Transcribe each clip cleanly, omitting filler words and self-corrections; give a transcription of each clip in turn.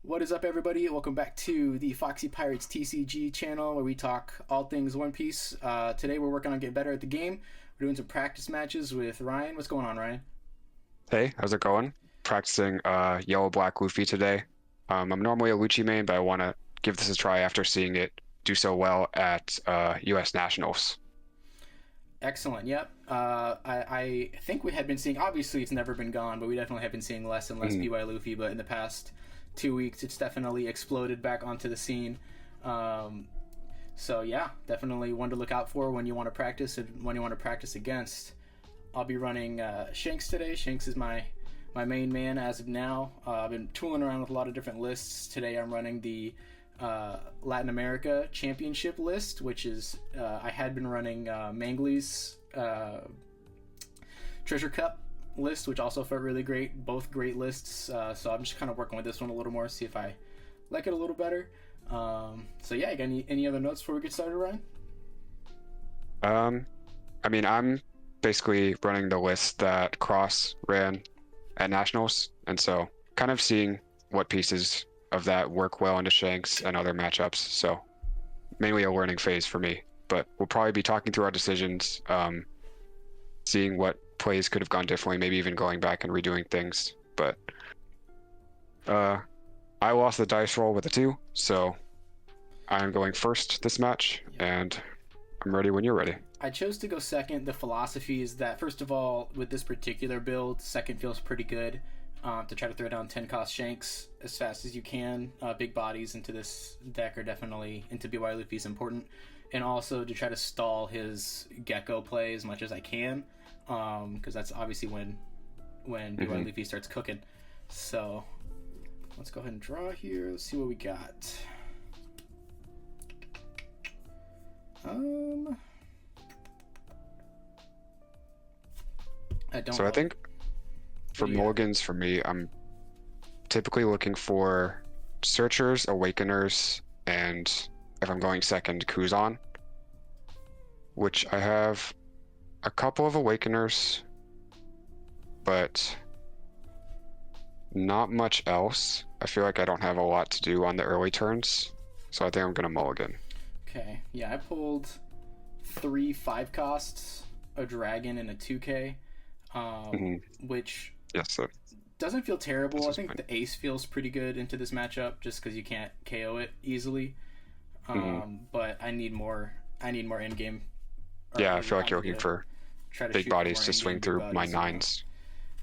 What is up, everybody? Welcome back to the Foxy Pirates TCG channel where we talk all things One Piece. Today we're working on getting better at the game. We're doing some practice matches with Ryan. What's going on, Ryan? Hey, how's it going? Practicing yellow black Luffy today. I'm normally a Lucci main, but I want to give this a try after seeing it do so well at US Nationals. Excellent. Yep. I think we had been seeing. Obviously, it's never been gone, but we definitely have been seeing less and less Mhm. BY Luffy. But in the past 2 weeks, it's definitely exploded back onto the scene. So yeah, definitely one to look out for when you want to practice and when you want to practice against. I'll be running Shanks today. Shanks is my main man as of now. I've been tooling around with a lot of different lists. Today I'm running the Latin America Championship list, which is I had been running Mangley's Treasure Cup list, which also felt really great. Both great lists. So I'm just kind of working with this one a little more, see if I like it a little better. So yeah, you got any other notes before we get started, Ryan? Um, I'm basically running the list that Cross ran at Nationals, and so kind of seeing what pieces of that work well into Shanks and other matchups. So mainly a learning phase for me, but we'll probably be talking through our decisions, seeing what plays could have gone differently, maybe even going back and redoing things. But uh, I lost the dice roll with a 2, so I'm going first this match, and I'm ready when you're ready. I chose to go second. The philosophy is that, first of all, with this particular build, second feels pretty good. To try to throw down 10 cost Shanks as fast as you can. Big bodies into this deck are definitely, into BY Luffy is important. And also to try to stall his Gecko play as much as I can. Because that's obviously when BY Luffy starts cooking. So let's go ahead and draw here. Let's see what we got. I think for mulligans, for me, I'm typically looking for Searchers, Awakeners, and if I'm going second, Kuzan, which I have a couple of Awakeners, but not much else. I feel like I don't have a lot to do on the early turns, so I think I'm gonna mulligan. Okay, yeah, I pulled 3 5 costs, a dragon, and a 2K, which Yes, so doesn't feel terrible. I think fine. the ace feels pretty good into this matchup just because you can't KO it easily. But I need more. I need more end game. Yeah, I feel like you're looking for big bodies to swing through my bodies,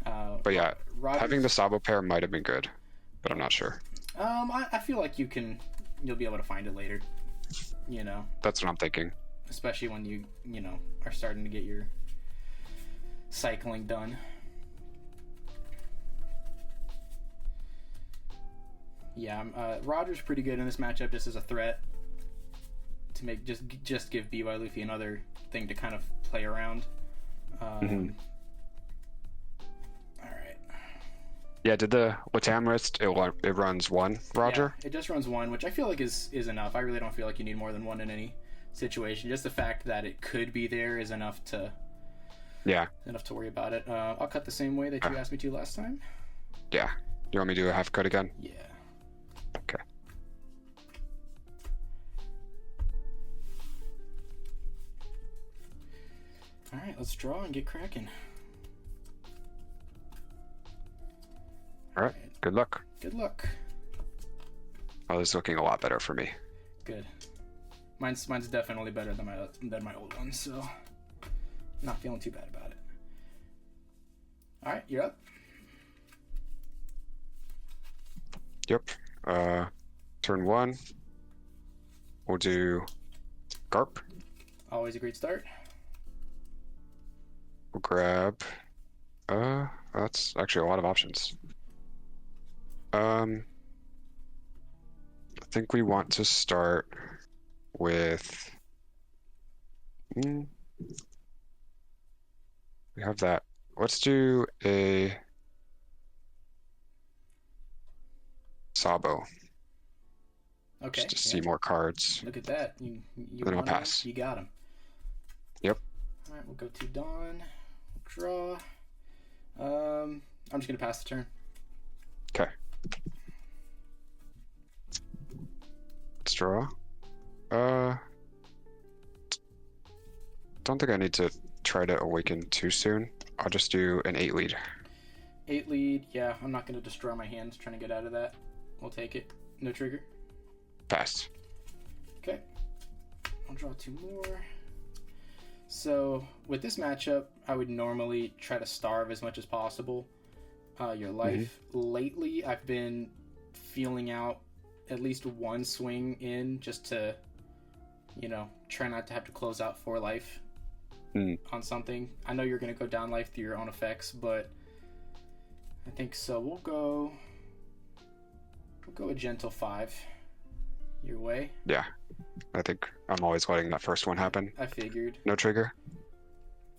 9s. But yeah, having the Sabo pair might have been good, but I'm not sure. I feel like you'll be able to find it later. You know, That's what I'm thinking. especially when you are starting to get your cycling done. Yeah, Roger's pretty good in this matchup just as a threat to make just give BY Luffy another thing to kind of play around. All right. Yeah, did the Latam list, it runs 1, Roger? Yeah, it just runs 1, which I feel like is enough. I really don't feel like you need more than 1 in any situation. Just the fact that it could be there is enough to worry about it. I'll cut the same way that you asked me to last time. Yeah. You want me to do a half cut again? Yeah. Okay. All right, let's draw and get cracking. All right. Good luck. Good luck. Oh, this is looking a lot better for me. Good. Mine's definitely better than my old one, so not feeling too bad about it. All right, you're up. Yep. Turn 1. We'll do Garp. Always a great start. We'll grab. That's actually a lot of options. I think we want to start with. We have that. Let's do a Sabo. Okay. Just to see more cards. Look at that. You Then I'll won pass. it. You got him. Yep. All right, we'll go to Dawn. We'll draw. I'm just gonna pass the turn. Okay. Let's draw. Don't think I need to try to awaken too soon. I'll just do an 8 lead. 8 lead, yeah, I'm not going to destroy my hands trying to get out of that. We'll take it. No trigger. Pass. Okay. I'll draw 2 more. So, with this matchup, I would normally try to starve as much as possible your life. Lately, I've been feeling out at least one swing in just to, try not to have to close out 4 life on something. I know you're going to go down life through your own effects, but I think so. We'll go a gentle 5 your way. Yeah, I think I'm always letting that first one happen. I figured. No trigger.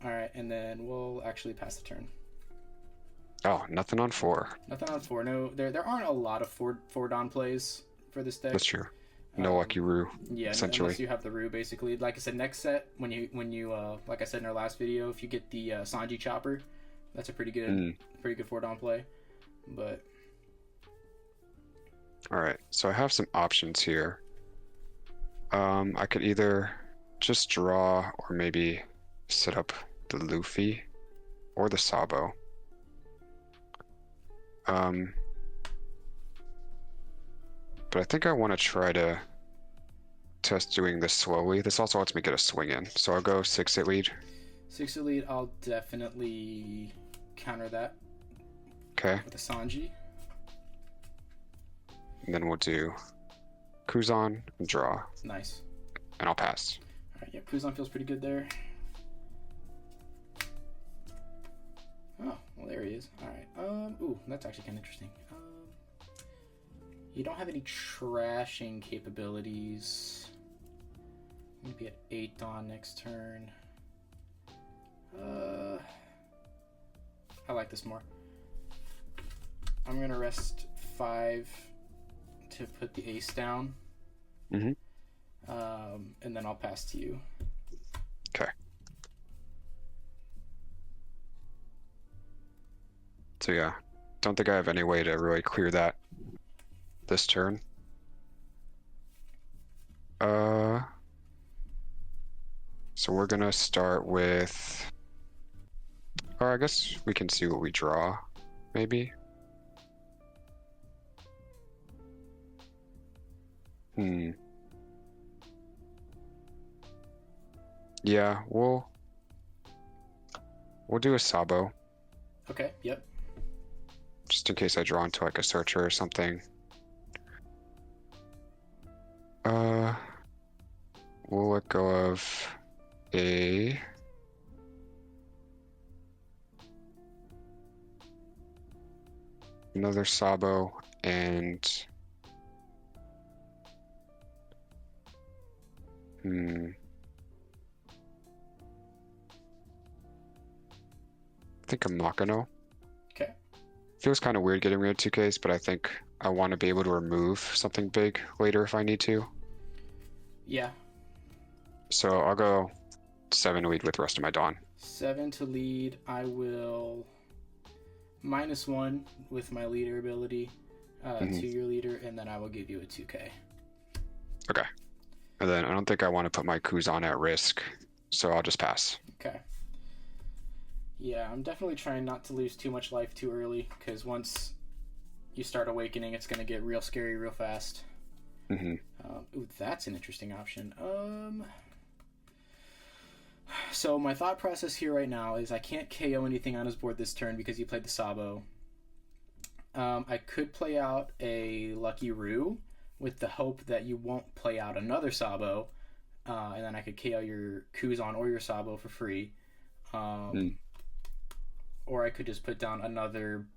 All right, and then we'll actually pass the turn. Oh, nothing on 4. Nothing on 4. No, there aren't a lot of four Dawn plays for this deck. That's true. No Lucky Roo. Yeah, essentially. Unless you have the Roo, basically. Like I said, next set when you like I said in our last video, if you get the Sanji Chopper, that's a pretty good 4 Dawn play. But all right, so I have some options here. I could either just draw or maybe set up the Luffy or the Sabo. But I think I want to try to test doing this slowly. This also lets me get a swing in, so I'll go 6 at lead. 6 at lead, I'll definitely counter that. Okay. With a Sanji. And then we'll do Kuzan and draw. Nice. And I'll pass. All right, yeah, Kuzan feels pretty good there. Oh, well, there he is. All right. Ooh, that's actually kind of interesting. You don't have any trashing capabilities. Maybe at 8 Dawn next turn. I like this more. I'm gonna rest 5 to put the ace down. And then I'll pass to you. Okay. So yeah, don't think I have any way to really clear that this turn. So we're gonna start with, or I guess we can see what we draw, maybe. Yeah, we'll do a Sabo. Okay, yep. Just in case I draw into like a searcher or something. We'll let go of another Sabo and I think a Makino. Okay. Feels kind of weird getting rid of 2Ks, but I think I want to be able to remove something big later if I need to. Yeah. So I'll go 7 lead with the rest of my Dawn. 7 to lead. I will -1 with my leader ability to your leader, and then I will give you a 2K. Okay. And then I don't think I want to put my Kuzan at risk, so I'll just pass. Okay. Yeah, I'm definitely trying not to lose too much life too early, because once you start awakening, it's going to get real scary real fast. Ooh, that's an interesting option. So my thought process here right now is I can't KO anything on his board this turn because you played the Sabo. I could play out a Lucky Roo with the hope that you won't play out another Sabo, and then I could KO your Kuzan or your Sabo for free. Or I could just put down another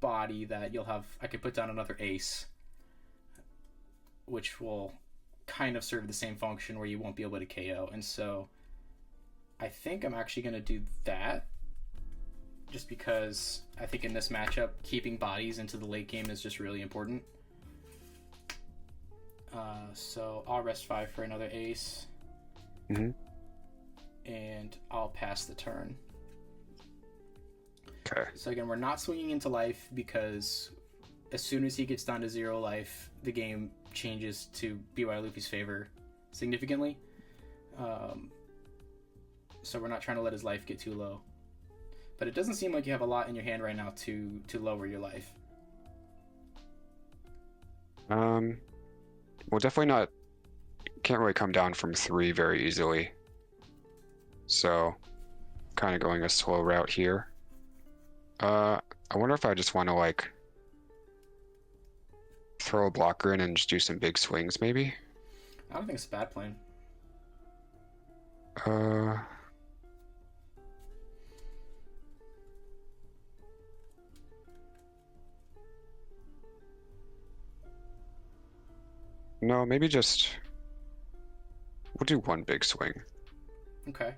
body that you'll have. I could put down another ace, which will kind of serve the same function where you won't be able to KO. And so I think I'm actually going to do that, just because I think in this matchup, keeping bodies into the late game is just really important. So I'll rest 5 for another ace. And I'll pass the turn. Okay. So again, we're not swinging into life because as soon as he gets down to 0 life, the game changes to BY Luffy's favor significantly. So we're not trying to let his life get too low. But it doesn't seem like you have a lot in your hand right now to lower your life. Well, definitely not. Can't really come down from 3 very easily. So, kind of going a slow route here. I wonder if I just want to like throw a blocker in and just do some big swings, maybe. I don't think it's a bad plan. No, maybe just we'll do one big swing. Okay.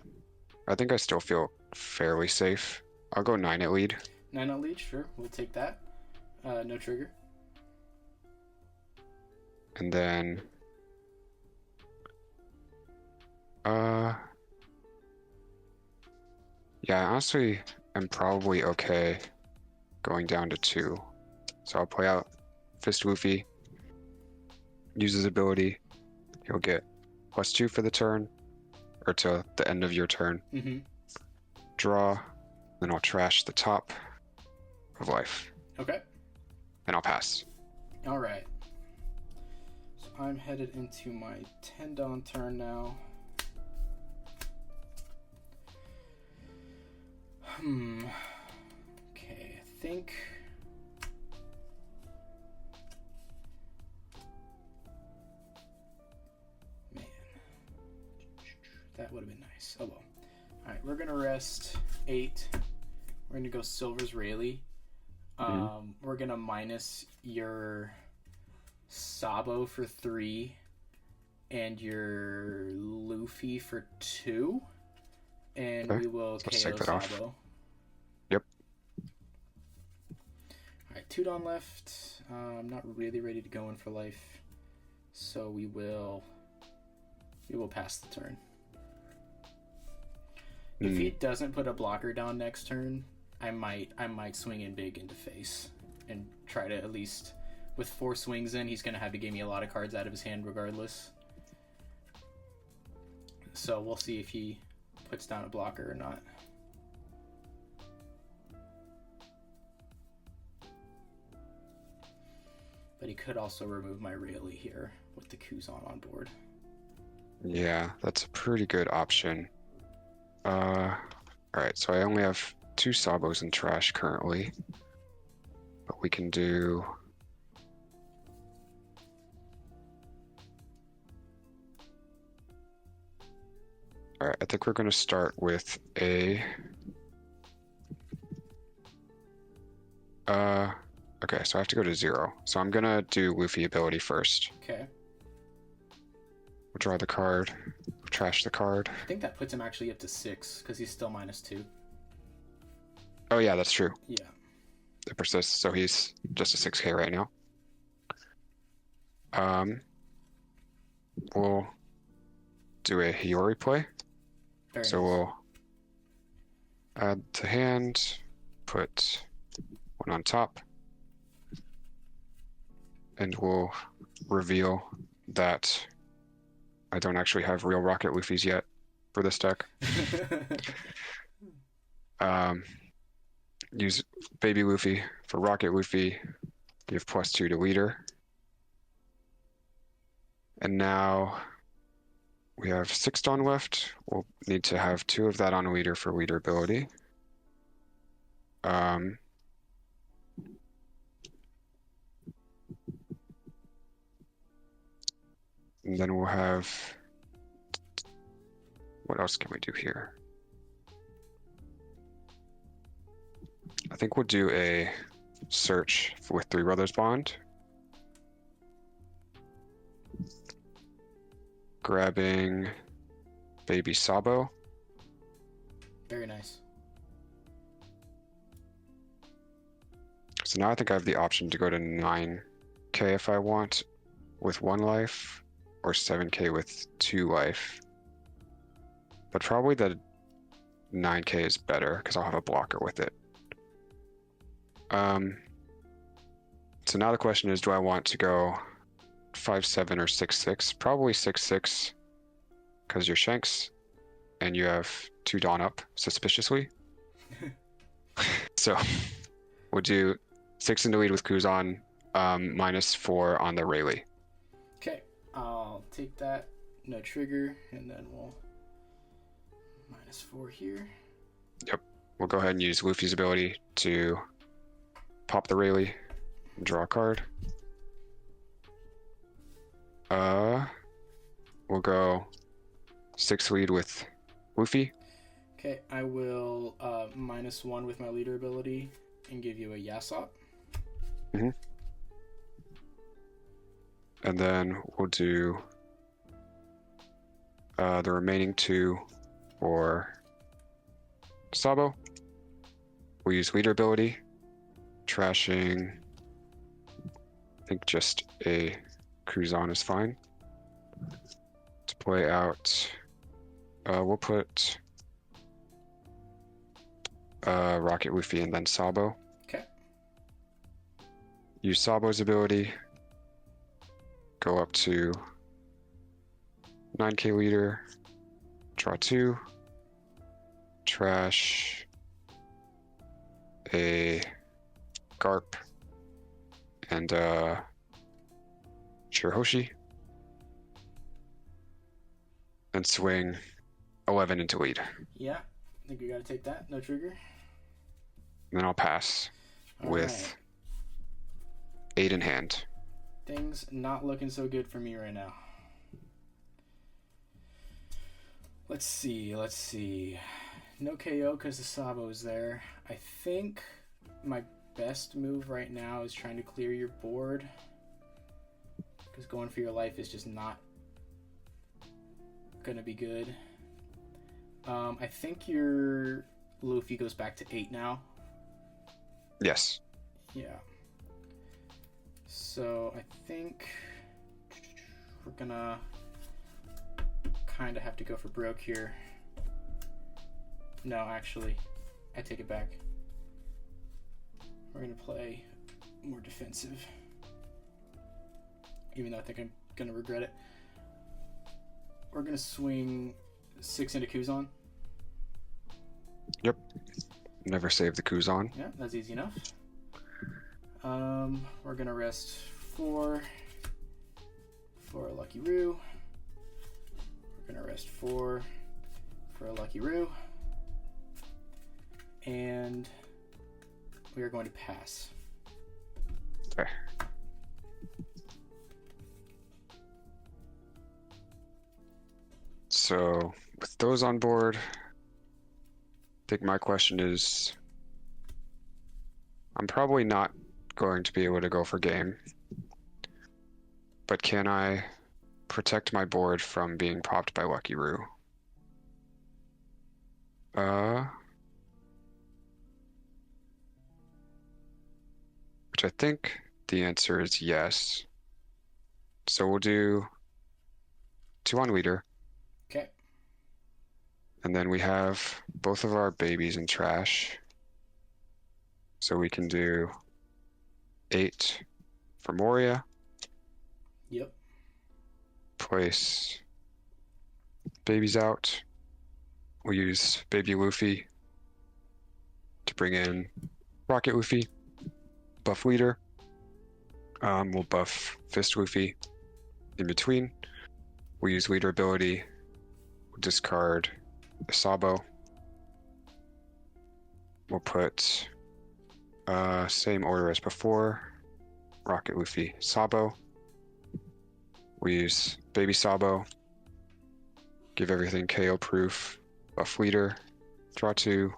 I think I still feel fairly safe. I'll go 9 at lead. 9 at lead, sure. We'll take that. No trigger. And then yeah, honestly, I'm probably okay going down to 2. So I'll play out Fist Luffy, use his ability. He'll get +2 for the turn, or to the end of your turn. Mm-hmm. Draw, then I'll trash the top of life. Okay. And I'll pass. All right. So I'm headed into my 10 Dawn turn now. Okay, I think... Man. That would have been nice. Oh well. Alright, we're going to rest 8. We're going to go Silver's Rayleigh. We're going to minus your Sabo for 3 and your Luffy for 2. And okay. we will Let's KO take that Sabo. off. Yep. Alright, 2 Dawn left. I'm not really ready to go in for life. So we will pass the turn. If he doesn't put a blocker down next turn, I might swing in big into face and try to at least, with 4 swings in, he's going to have to give me a lot of cards out of his hand regardless. So we'll see if he puts down a blocker or not. But he could also remove my Rayleigh here with the Kuzan on board. Yeah, that's a pretty good option. Alright, so I only have 2 Sabos in trash currently. But we can do... Alright, I think we're going to start with a... Okay, so I have to go to 0. So I'm going to do Luffy ability first. Okay. We'll draw the card. We'll trash the card. I think that puts him actually up to 6 because he's still -2. Oh yeah, that's true. Yeah. It persists, so he's just a 6k right now. We'll do a Hiyori play. Very So nice. we'll add to hand, put 1 on top, and we'll reveal that I don't actually have real Rocket Luffy's yet for this deck. Use Baby Luffy for Rocket Luffy, give +2 to leader. And now we have 6 Dawn left. We'll need to have 2 of that on leader for leader ability. And then we'll have... What else can we do here? I think we'll do a search with 3 Brothers Bond. Grabbing Baby Sabo. Very nice. So now I think I have the option to go to 9k if I want with 1 life, or 7k with 2 life. But probably the 9k is better because I'll have a blocker with it. So now the question is, do I want to go 5-7 or 6-6? Probably 6-6, because you're Shanks, and you have 2 Dawn up, suspiciously. So we'll do 6 in the lead with Kuzan, -4 on the Rayleigh. Okay, I'll take that. No trigger, and then we'll -4 here. Yep. We'll go ahead and use Luffy's ability to pop the Rayleigh and draw a card. We'll go 6 lead with Luffy. Okay, I will -1 with my leader ability and give you a Yasop. Mm-hmm. And then we'll do the remaining 2 for Sabo. We'll use leader ability, trashing. I think just a Kuzan is fine. To play out, we'll put Rocket Luffy and then Sabo. Okay. Use Sabo's ability. Go up to 9k leader. Draw 2. Trash a Garp and Shirahoshi. And swing 11 into lead. Yeah, I think we gotta take that. No trigger. And then I'll pass with 8 in hand. Things not looking so good for me right now. Let's see. No KO because the Sabo's there. I think my best move right now is trying to clear your board, because going for your life is just not gonna be good. I think your Luffy goes back to 8 now. Yes. Yeah. So I think we're gonna kind of have to go for broke here. No, actually, I take it back. We're gonna play more defensive, even though I think I'm gonna regret it. We're gonna swing 6 into Kuzan. Yep. Never save the Kuzan. Yeah, that's easy enough. We're gonna rest 4 for a Lucky Roo. We're gonna rest 4 for a Lucky Roo. And we are going to pass. Okay. So with those on board, I think my question is, I'm probably not going to be able to go for game, but can I protect my board from being popped by Lucky Roo? Which I think the answer is yes. So we'll do 2 on leader. Okay. And then we have both of our babies in trash. So we can do 8 for Moria. Yep. Place babies out. We'll use baby Luffy to bring in Rocket Luffy. Buff leader. We'll buff Fist Luffy in between. We'll use leader ability. We'll discard the Sabo. We'll put same order as before. Rocket Luffy, Sabo. We use baby Sabo. Give everything KO proof. Buff leader. Draw 2.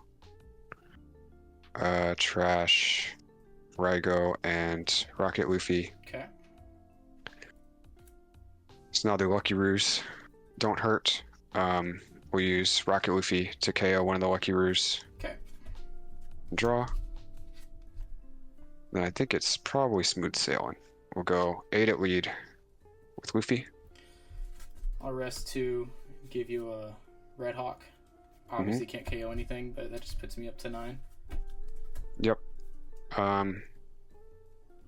Trash Raigo and Rocket Luffy. Okay. So now the Lucky Roos don't hurt. We'll use Rocket Luffy to KO one of the Lucky Roos. Okay. Draw. Then I think it's probably smooth sailing. We'll go 8 at lead with Luffy. I'll rest 2, give you a Red Hawk. Obviously can't KO anything, but that just puts me up to 9. Yep.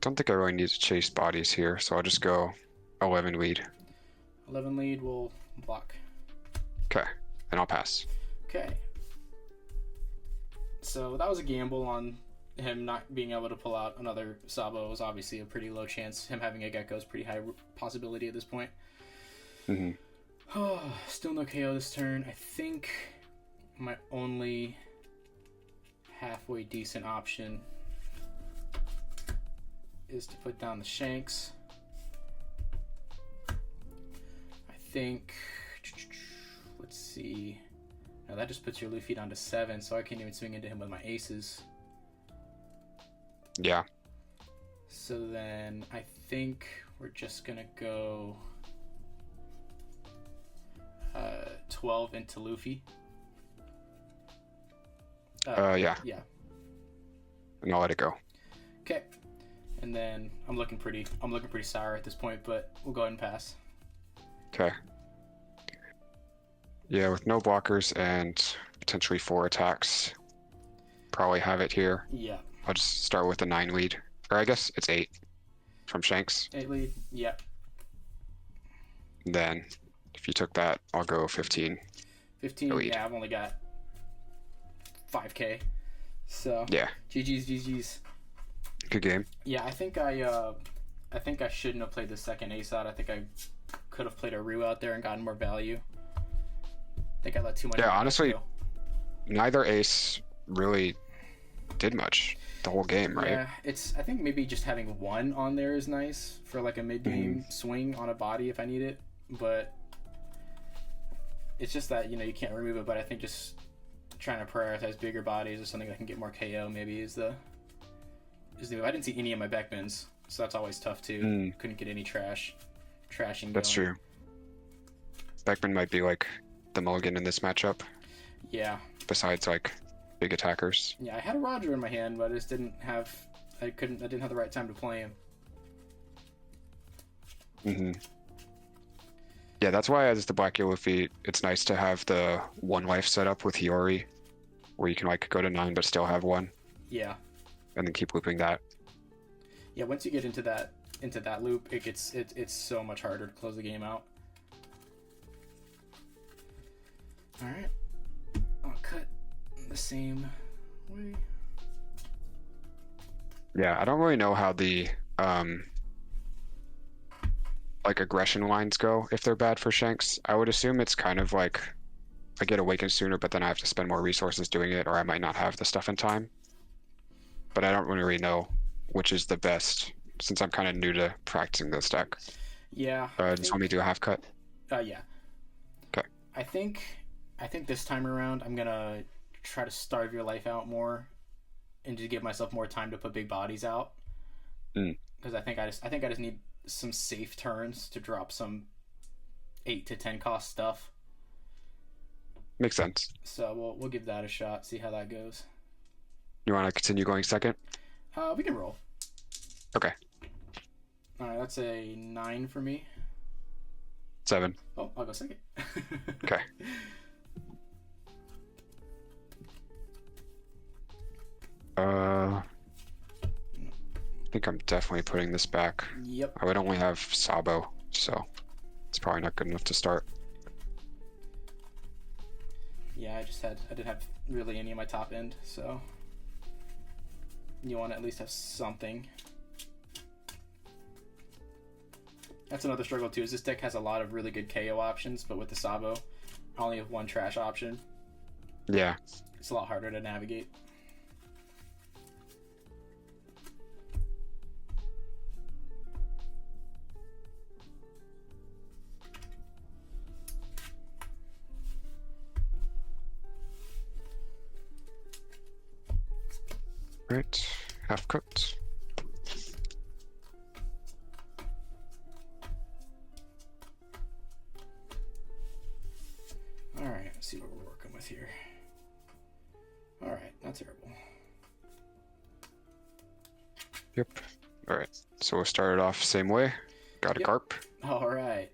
don't think I really need to chase bodies here, so I'll just go 11 lead. 11 lead will block. Okay, and I'll pass. Okay. So that was a gamble on him not being able to pull out another Sabo. It was obviously a pretty low chance. Him having a Gecko is pretty high possibility at this point. Oh, still no KO this turn. I think my only halfway decent option is to put down the Shanks. I think, let's see. Now that just puts your Luffy down to 7, so I can't even swing into him with my aces. Yeah. So then I think we're just gonna go 12 into Luffy. Yeah. Yeah. And I'll let it go. Okay. And then I'm looking pretty sour at this point, but we'll go ahead and pass. Okay. Yeah, with no blockers and potentially 4 attacks, probably have it here. Yeah. I'll just start with a 9 lead. Or I guess it's 8 from Shanks. 8 lead. Yep. Then if you took that, I'll go 15. 15. Lead. Yeah, I've only got 5k. So Yeah. GG's. Good game. Yeah, I think I shouldn't have played the second ace out. I think I could have played a Ryu out there and gotten more value. I think I let too much. Yeah, honestly, neither ace really did much the whole game, right? Yeah, I think maybe just having one on there is nice for like a mid-game swing on a body if I need it, but it's just that, you can't remove it. But I think just trying to prioritize bigger bodies or something that can get more KO maybe is the I didn't see any of my backbins, so that's always tough too. Couldn't get any trashing That's going. true. Beckman might be like the mulligan in this matchup, Yeah. besides like big attackers. Yeah, I had a Roger in my hand, but I just didn't have the right time to play him. Yeah, that's why as the Black Luffy, it's nice to have the 1 life setup with Hiyori, where you can like go to 9 but still have 1, Yeah. and then keep looping that. Yeah, once you get into that loop, it's so much harder to close the game out. All right, I'll cut the same way. Yeah, I don't really know how the like aggression lines go if they're bad for Shanks. I would assume it's kind of like I get awakened sooner, but then I have to spend more resources doing it, or I might not have the stuff in time. But I don't really know which is the best, since I'm kind of new to practicing this deck. Yeah. Just want me to do a half cut? Yeah. Okay. I think this time around I'm gonna try to starve your life out more, and to give myself more time to put big bodies out. Because I think I just need some safe turns to drop some 8 to 10 cost stuff. Makes sense. So we'll give that a shot. See how that goes. You want to continue going second? We can roll. Okay. All right, that's a 9 for me. 7. Oh, I'll go second. Okay. I think I'm definitely putting this back. Yep. I would only have Sabo, so it's probably not good enough to start. Yeah, I didn't have really any of my top end, so you want to at least have something. That's another struggle too, is this deck has a lot of really good KO options, but with the Sabo, I only have 1 trash option. Yeah. It's a lot harder to navigate. Right. Half cooked. Alright, let's see what we're working with here. Alright, not terrible. Yep. Alright. So we'll start it off same way. Got a Yep. carp. Alright.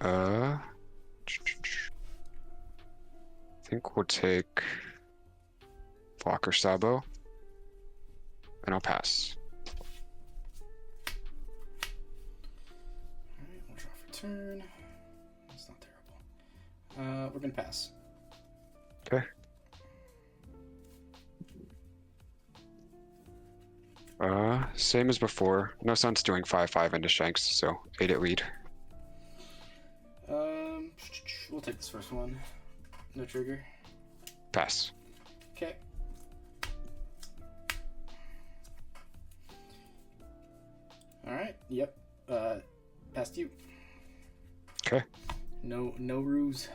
I think we'll take Blocker Sabo. and I'll pass. Alright, we'll draw for turn. That's not terrible. We're gonna pass. Okay. Same as before. No sense doing 5/5 into Shanks, so 8 at lead. We'll take this first one. No trigger. Pass. Okay. Alright, yep. Past you. Okay. No ruse.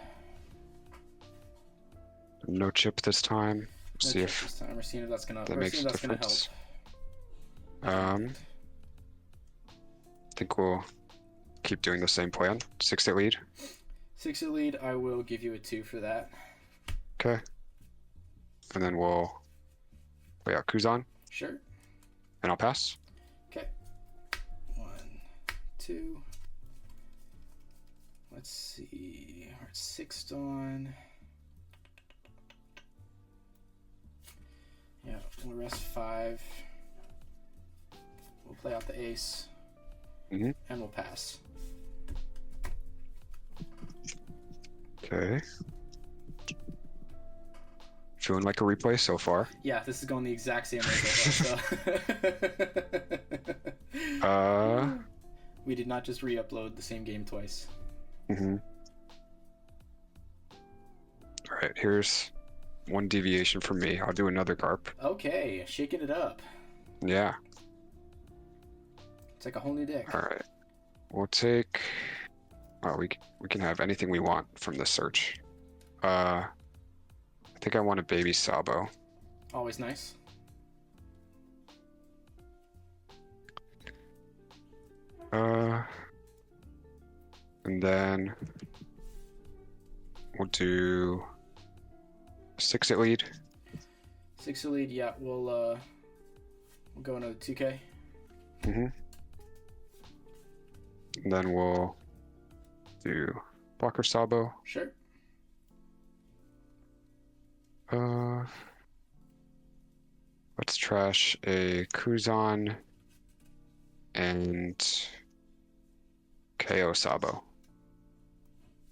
No chip this time. No See chip if this time. We're seeing if that's gonna that makes a gonna help. difference. I think we'll keep doing the same plan. 6 at lead. 6 at lead, I will give you a 2 for that. Okay. And then we'll play out Kuzan, Sure. and I'll pass. Okay. 1, 2. Let's see. Heart 6 on. Yeah, we'll rest 5. We'll play out the ace. Mm-hmm. And we'll pass. Okay. Feeling like a replay so far. Yeah, this is going the exact same way so far. So. We did not just re-upload the same game twice. Mm-hmm. All right, here's one deviation from me. I'll do another Garp. Okay, shaking it up. Yeah. It's like a whole new deck. All right. We'll take. Oh, we can have anything we want from this search. I think I want a baby Sabo. Always nice. And then we'll do 6 at lead. 6 at lead, yeah. We'll go another 2K. Mm-hmm. And then we'll do blocker Sabo. Sure. Let's trash a Kuzan and KO Sabo.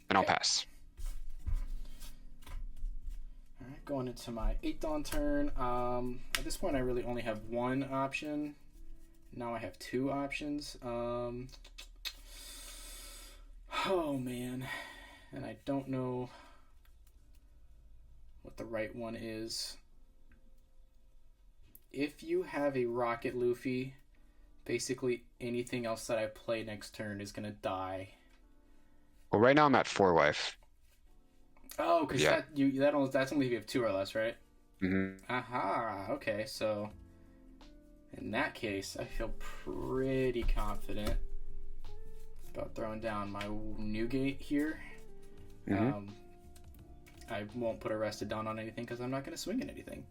And I'll pass. Alright, going into my 8th Dawn turn. At this point I really only have one option. Now I have 2 options. Oh man. And I don't know what the right one is. If you have a Rocket Luffy, basically anything else that I play next turn is gonna die. Well, right now I'm at 4 life. Oh, because Yeah. that's only if you have 2 or less, right? Mm-hmm. Aha, okay, so in that case, I feel pretty confident about throwing down my Newgate here. Mm-hmm. I won't put Arrested Dawn on anything because I'm not going to swing at anything.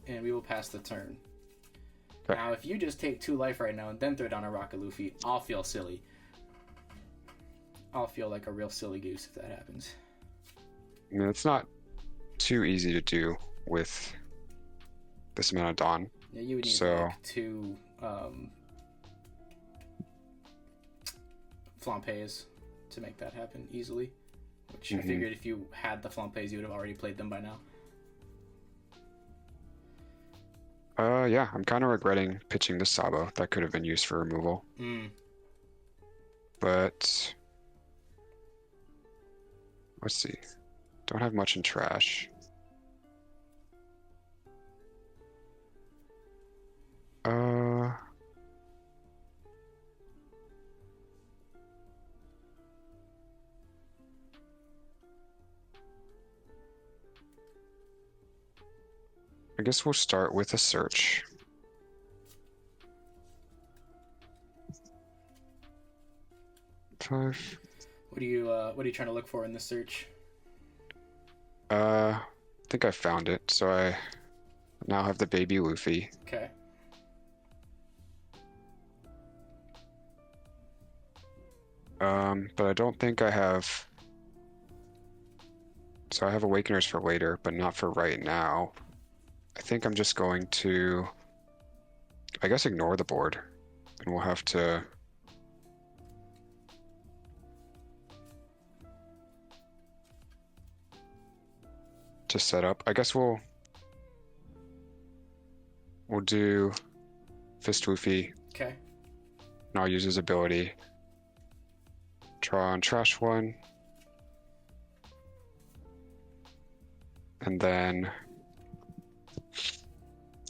And we will pass the turn. Okay. Now, if you just take 2 life right now and then throw down a Rocket Luffy, I'll feel silly. I'll feel like a real silly goose if that happens. I mean, it's not too easy to do with this amount of Dawn. Yeah, you would need So- like 2 Flampeys to make that happen easily. Which I figured if you had the Flampeys, you would have already played them by now. Yeah, I'm kind of regretting pitching the Sabo. That could have been used for removal. But let's see. Don't have much in trash. I guess we'll start with a search. Five. What are you trying to look for in this search? I think I found it. So I now have the baby Luffy. Okay. But I don't think I have. So I have Awakeners for later, but not for right now. I think I'm just going to I guess, ignore the board, and we'll have to set up. I guess we'll do Fist Luffy, Okay. and I'll use his ability. Draw on trash one. And then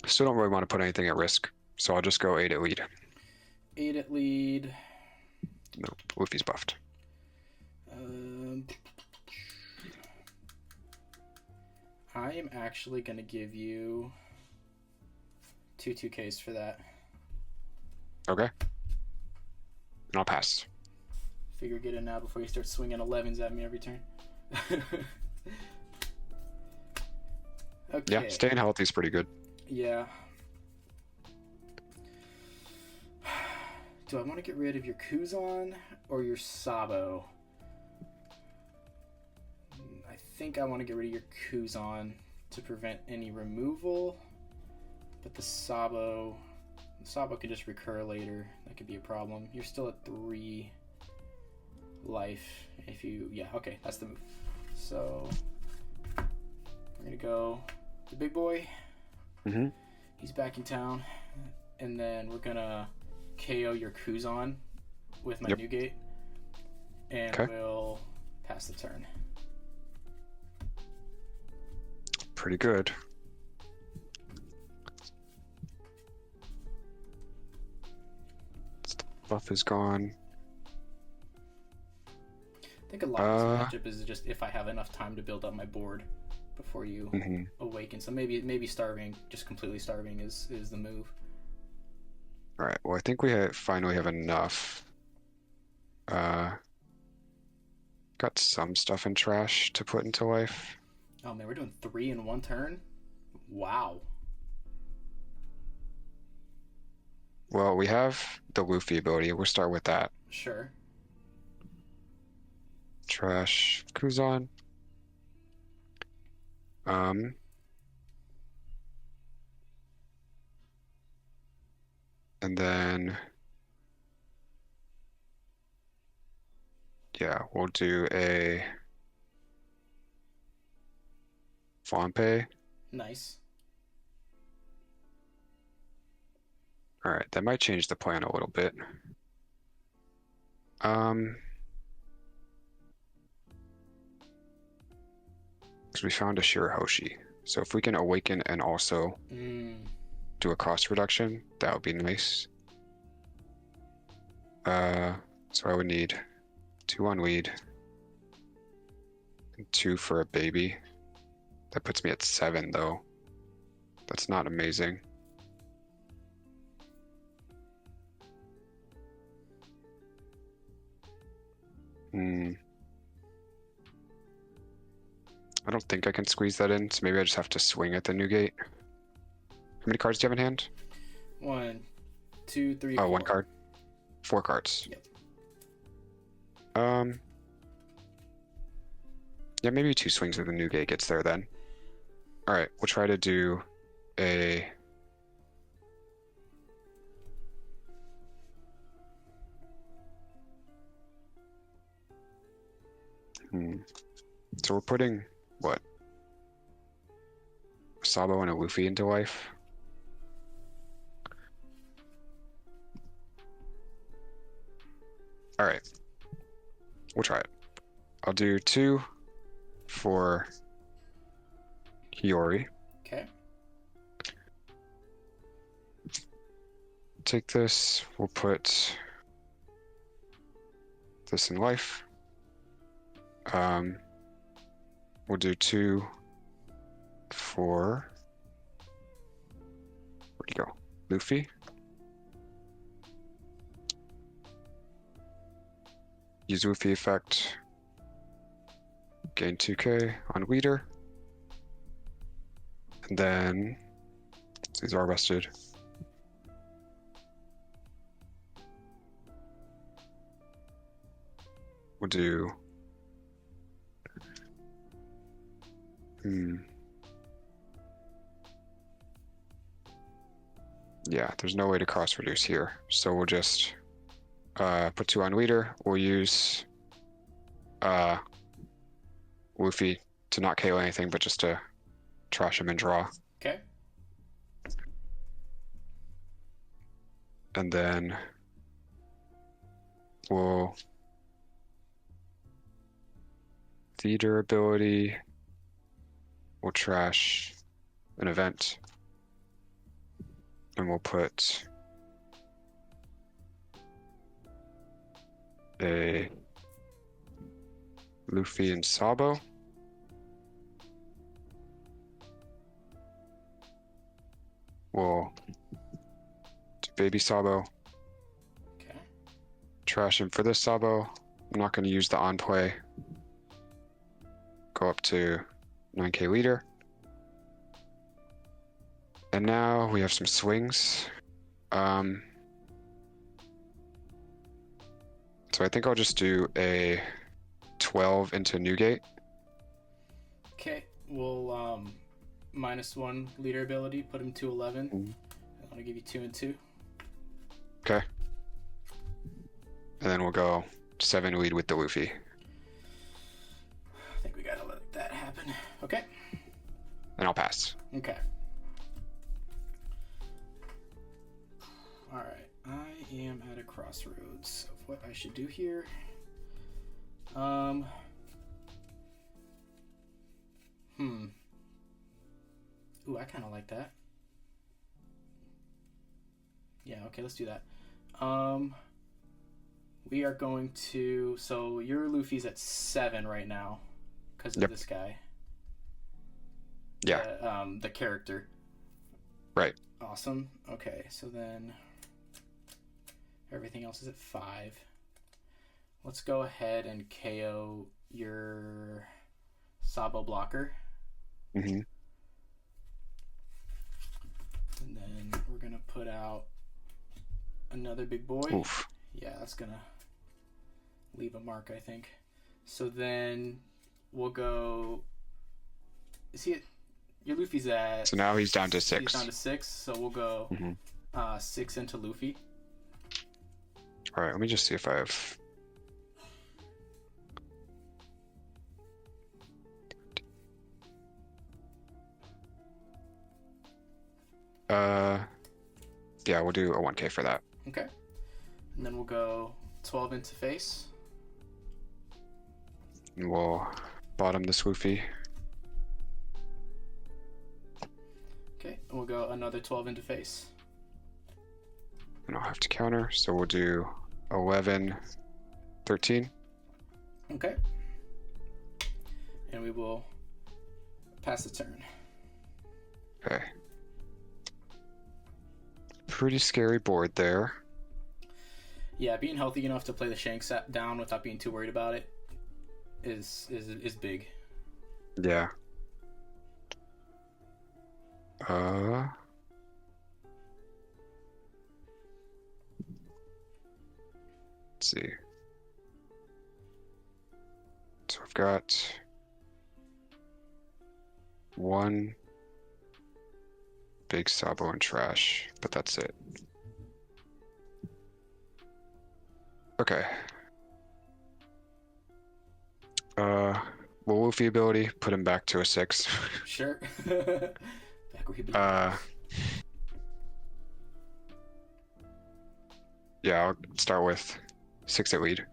still don't really want to put anything at risk, so I'll just go 8 at lead. 8 at lead. No, Luffy's buffed. I am actually going to give you 2 2Ks for that. Okay. And I'll pass. Figure get in now before you start swinging 11s at me every turn. Okay. Yeah, staying healthy is pretty good. Yeah. Do I want to get rid of your Kuzan or your Sabo? I think I want to get rid of your Kuzan to prevent any removal, but the Sabo could just recur later. That could be a problem. You're still at 3 life. If you, yeah, okay, that's the move. So we're gonna go the big boy. Mm-hmm. He's back in town, and then we're gonna KO your Kuzan with my Newgate, and we'll pass the turn. Pretty good. Buff is gone. I think a lot of this matchup is just if I have enough time to build up my board before you awaken. So maybe starving, just completely starving is the move. All right. Well, I think we finally have enough. Got some stuff in trash to put into life. Oh man, we're doing 3 in 1 turn? Wow. Well, we have the Luffy ability. We'll start with that. Sure. Trash Kuzan. And then yeah, we'll do a Flampe. Nice. All right, that might change the plan a little bit. Because we found a Shirahoshi. So if we can awaken and also do a cost reduction, that would be nice. So I would need 2 on lead and 2 for a baby. That puts me at 7 though. That's not amazing. I don't think I can squeeze that in, so maybe I just have to swing at the Newgate. How many cards do you have in hand? 1, 2, 3, 4. 1 card. 4 cards. Yep. Yeah, maybe 2 swings with the Newgate gets there then. Alright, we'll try to do a... So we're putting, what? Sabo and a Luffy into life? Alright. We'll try it. I'll do 2 for Hiyori. Okay. Take this. We'll put this in life. We'll do 2 for... Where'd he go? Luffy. Use Luffy effect. Gain 2k on leader. And then these are rested. We'll do Yeah, there's no way to cross reduce here. So we'll just put 2 on leader. We'll use Luffy to not KO anything, but just to trash him and draw. Okay. And then we'll leader ability. We'll trash an event. And we'll put a Luffy and Sabo. We'll do baby Sabo. Okay. Trash him for this Sabo. I'm not going to use the on play. Go up to 9k leader. And now we have some swings. So I think I'll just do a 12 into Newgate. Okay. We'll -1 leader ability, put him to 11. I want to give you 2 and 2. Okay. And then we'll go 7 lead with the Luffy. I think we gotta let that happen. Okay. And I'll pass. Okay. Alright. I am at a crossroads of what I should do here. Ooh, I kind of like that. Yeah, okay, let's do that. We are going to... So, your Luffy's at 7 right now. Because of this guy. Yeah. The character. Right. Awesome. Okay, so then... Everything else is at 5. Let's go ahead and KO your Sabo blocker. Mm-hmm. And then we're going to put out another big boy. Oof. Yeah, that's going to leave a mark, I think. So then we'll go... Is he at... Your Luffy's at... So now he's down to 6. He's down to 6, so we'll go 6 into Luffy. All right, let me just see if I have... Yeah, we'll do a 1k for that. Okay. And then we'll go 12 into face. And we'll bottom this Luffy. Okay, and we'll go another 12 into face. And I'll have to counter, so we'll do 11, 13. Okay. And we will pass the turn. Okay. Pretty scary board there. Yeah, being healthy enough to play the Shanks down without being too worried about it is big. Yeah. Let's see. So I've got 1 big Sabo and trash, but that's it. Okay. Well, Luffy ability, put him back to a 6. Sure. Back where he belongs. Yeah, I'll start with 6 at lead.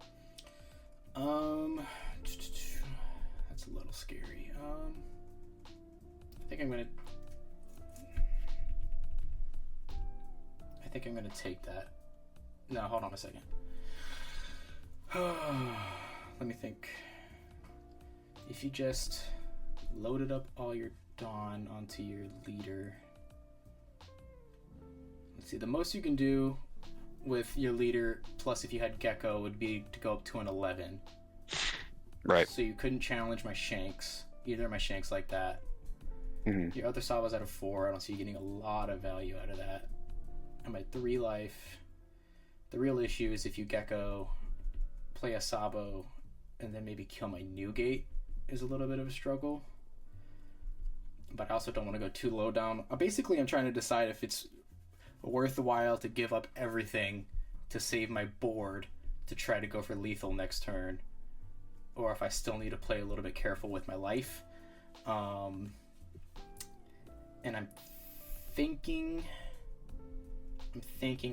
That's a little scary. I think I'm gonna take that. No, hold on a second. Let me think. If you just loaded up all your Dawn onto your leader. Let's see, the most you can do with your leader, plus if you had Gecko, would be to go up to an 11. Right. So you couldn't challenge my Shanks, either of my Shanks like that. Mm-hmm. Your other Saba's at a 4. I don't see you getting a lot of value out of that. I'm at 3 life. The real issue is if you Gecko, play a Sabo, and then maybe kill my Newgate is a little bit of a struggle. But I also don't want to go too low down. Basically, I'm trying to decide if it's worthwhile to give up everything to save my board to try to go for lethal next turn, or if I still need to play a little bit careful with my life. And I'm thinking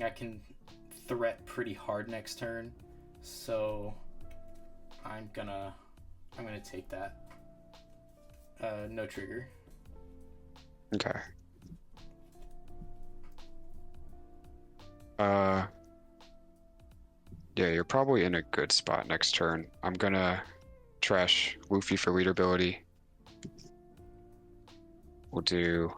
I can threat pretty hard next turn, so I'm gonna take that. No trigger. Okay. Yeah, you're probably in a good spot next turn. I'm gonna trash Luffy for leader ability. We'll do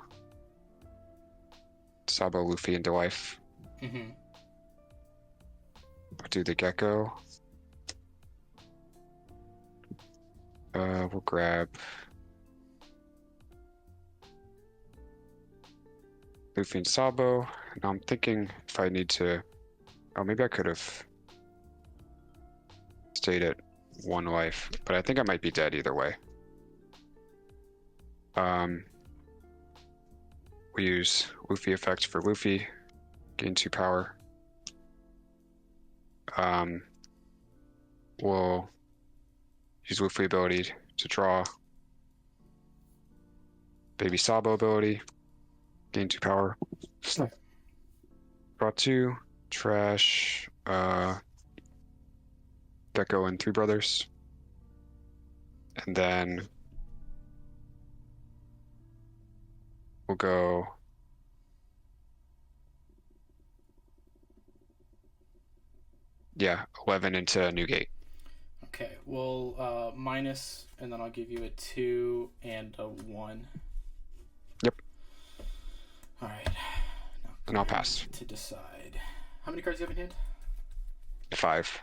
Sabo, Luffy into life. Mm-hmm. I'll do the Gecko. We'll grab Luffy and Sabo. Now I'm thinking if I need to... Oh, maybe I could have stayed at 1 life, but I think I might be dead either way. We use Luffy effect for Luffy, gain 2 power. We'll use Luffy ability to draw. Baby Sabo ability, gain 2 power. Draw 2, trash, Gecko and 3 brothers. And then we'll go yeah, 11 into Newgate. Okay, well, minus, and then I'll give you a 2 and a 1. Yep. All right. Now And I'll pass. to decide. How many cards do you have in hand? 5.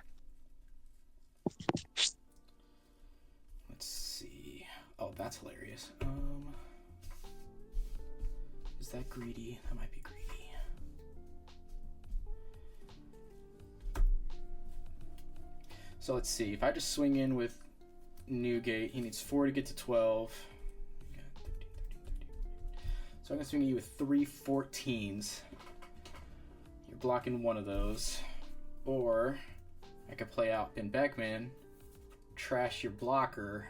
Let's see. Oh, that's hilarious. Is that greedy? That might be greedy. So let's see. If I just swing in with Newgate, he needs 4 to get to 12. So I'm going to swing at you with 3 14s. You're blocking one of those. Or I could play out Ben Beckman, trash your blocker,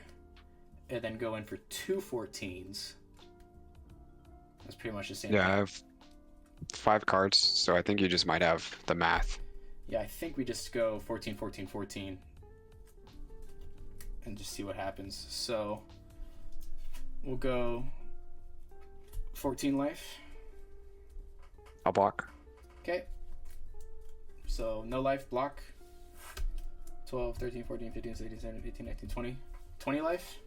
and then go in for 2 14s. That's pretty much the same Yeah, thing. I have 5 cards, so I think you just might have the math. Yeah, I think we just go 14, 14, 14 and just see what happens. So we'll go 14 life. I'll block. Okay. So no life, block. 12, 13, 14, 15, 16, 17, 18, 19, 20. 20 life?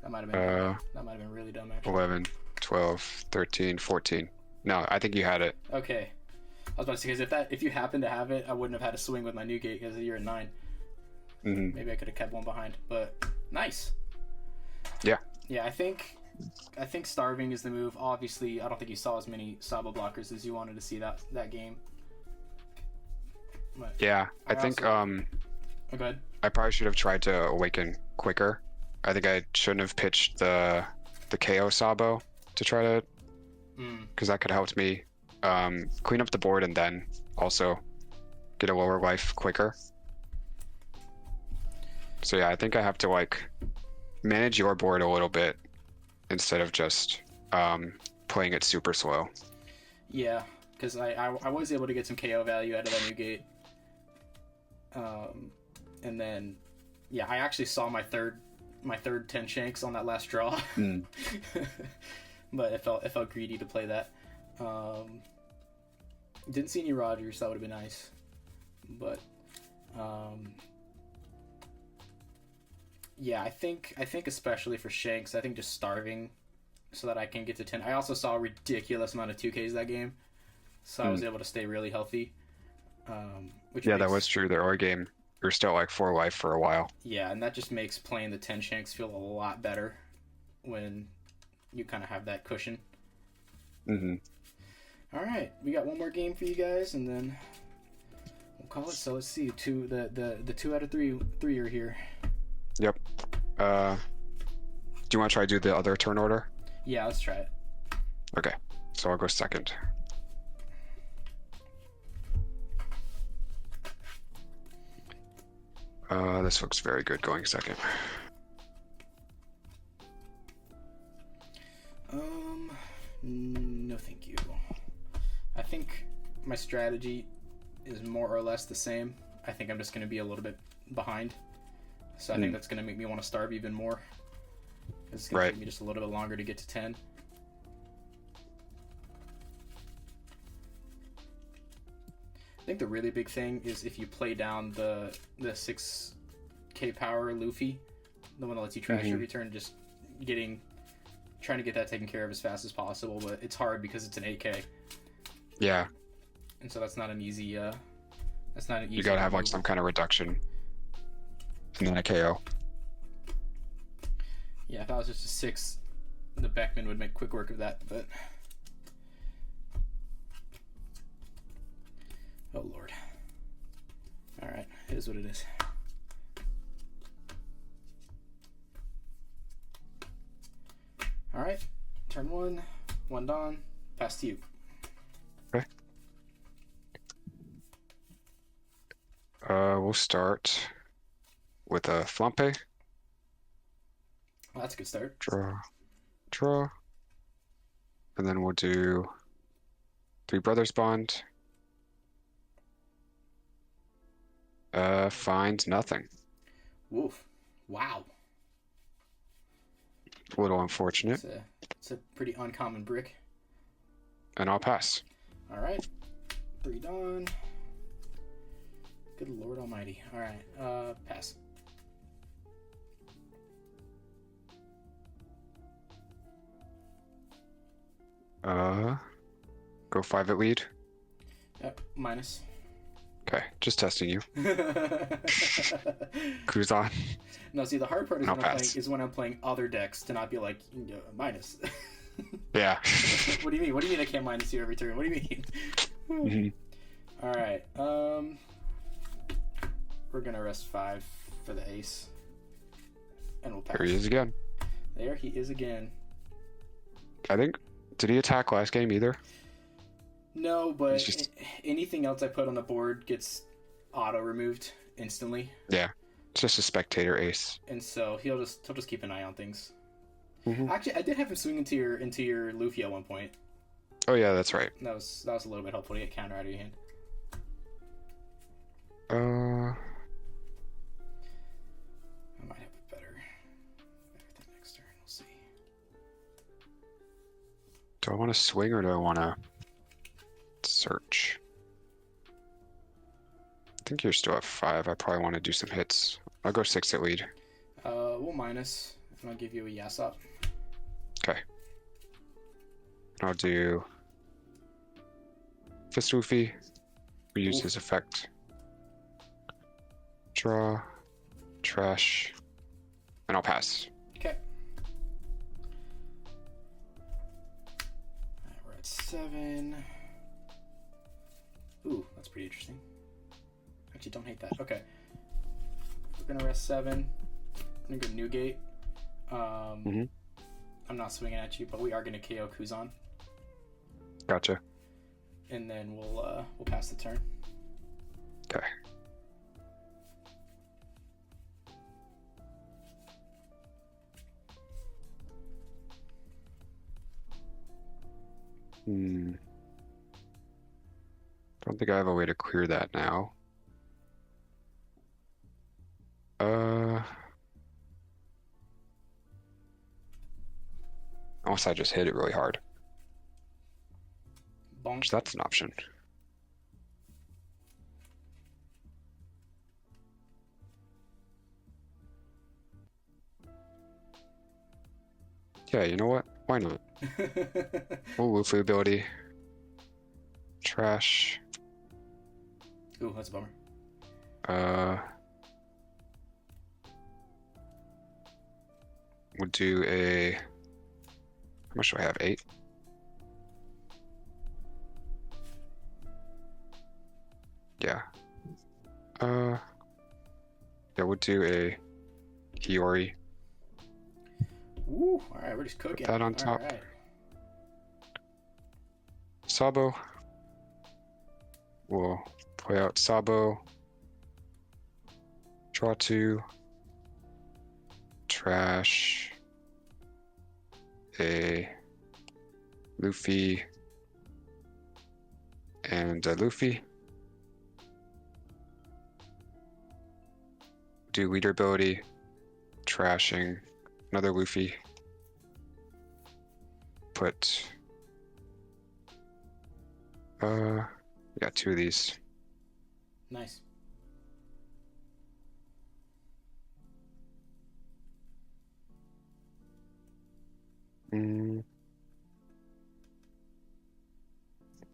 That might have been really dumb, actually. 11, 12, 13, 14. No, I think you had it. Okay. I was about to say, because if you happen to have it, I wouldn't have had to swing with my Newgate because you're at 9. Mm-hmm. Maybe I could have kept one behind, but nice. Yeah. Yeah, I think starving is the move. Obviously, I don't think you saw as many Sabo blockers as you wanted to see that game. But Yeah, I think oh, go ahead. I probably should have tried to awaken quicker. I think I shouldn't have pitched the KO Sabo to try to, because that could have helped me clean up the board and then also get a lower life quicker. So yeah, I think I have to like manage your board a little bit instead of just playing it super slow. Yeah, because I was able to get some KO value out of that Newgate. And then yeah, I actually saw my third 10 shanks on that last draw. But it felt greedy to play that. Didn't see any Rogers, so that would have been nice. But yeah, I think especially for shanks, I think just starving so that I can get to 10. I also saw a ridiculous amount of 2Ks that game, so I was able to stay really healthy. That was true. The early game, you're still like 4 life for a while. Yeah, and that just makes playing the 10 shanks feel a lot better when you kind of have that cushion. Mm-hmm. All right, we got one more game for you guys, and then we'll call it. So let's see, the 2 out of 3 are here. Yep. Do you want to try to do the other turn order? Yeah, let's try it. Okay, so I'll go second. This looks very good going second. No thank you. I think my strategy is more or less the same. I think I'm just going to be a little bit behind. So I think that's going to make me want to starve even more. It's going to take me just a little bit longer to get to 10. I think the really big thing is if you play down the 6k power Luffy, the one that lets you trash every turn, just trying to get that taken care of as fast as possible, but it's hard because it's an 8k. Yeah. And so that's not an easy that's not an easy You gotta have removal. like some kind of reduction and then a KO. Yeah, if I was just a 6, the Beckman would make quick work of that, but oh lord. Alright, it is what it is. Alright, turn 1 Dawn, pass to you. Okay. We'll start with a Flampe. Well, that's a good start. Draw. And then we'll do 3 Brothers Bond. Find nothing. Woof. Wow. A little unfortunate. It's a pretty uncommon brick. And I'll pass. Alright. 3 Dawn. Good lord almighty. Alright, pass. Go 5 at lead. Yep, minus. Okay, just testing you. Cruise on. No, see, the hard part is I'll when I'm playing other decks to not be like, minus. Yeah. What do you mean? What do you mean I can't minus you every turn? What do you mean? Alright, we're gonna rest 5 for the ace. And we'll pass. Here he is again. There he is again. I think, did he attack last game either? No, but anything else I put on the board gets auto removed instantly. Yeah, it's just a spectator ace. And so he'll just keep an eye on things. Mm-hmm. Actually, I did have him swing into your Luffy at one point. Oh yeah, that's right. That was a little bit helpful to get counter out of your hand. I might have a better thing next turn. We'll see. Do I want to swing or do I want to search? I think you're still at 5. I probably want to do some hits. I'll go 6 at lead. We'll minus, and I'll give you a yes up. Okay. I'll do Fist Luffy. We use his effect. Draw, trash, and I'll pass. Okay. Alright, we're at 7. Ooh, that's pretty interesting. Actually, don't hate that. Okay. We're gonna rest 7. I'm gonna go Newgate. I'm not swinging at you, but we are gonna KO Kuzan. Gotcha. And then we'll pass the turn. Okay. Don't think I have a way to clear that now. Unless I just hit it really hard. Bonk. So that's an option. Yeah, you know what? Why not? Oh, Luffy ability. Trash. Ooh, that's a bummer. We'll do a... How much do I have? 8? Yeah. Yeah, we'll do a Hiyori. Ooh, alright, we're just cooking. Put that on top. Alright. Sabo. We'll play out Sabo. Draw 2. Trash a Luffy and a Luffy. Do leader ability, trashing another Luffy. Put got 2 of these. Nice.